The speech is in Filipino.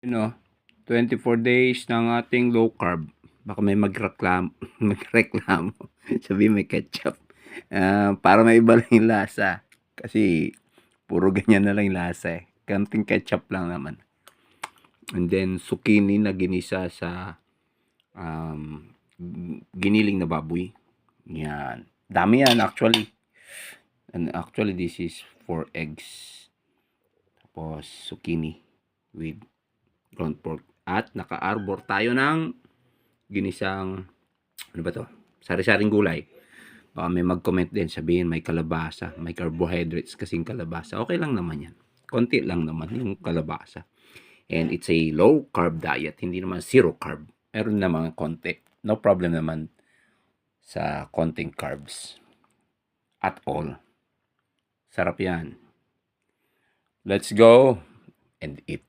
You know, 24 days ng ating low carb. Baka may magreklamo. Sabihin may ketchup. Para maiba lang yung lasa. Kasi puro ganyan na lang yung lasa eh. Kanting ketchup lang naman. And then zucchini na ginisa sa um, giniling na baboy. Yan. Dami yan actually. And actually this is 4 eggs. Tapos zucchini with ground pork. At naka-arbor tayo ng ginisang, ano ba to? Sari-saring gulay. Baka may mag-comment din, sabihin may kalabasa, may carbohydrates kasing kalabasa. Okay lang naman yan. Konti lang naman yung kalabasa. And it's a low carb diet, hindi naman zero carb. Meron naman konti. No problem naman sa konting carbs. At all. Sarap yan. Let's go and eat.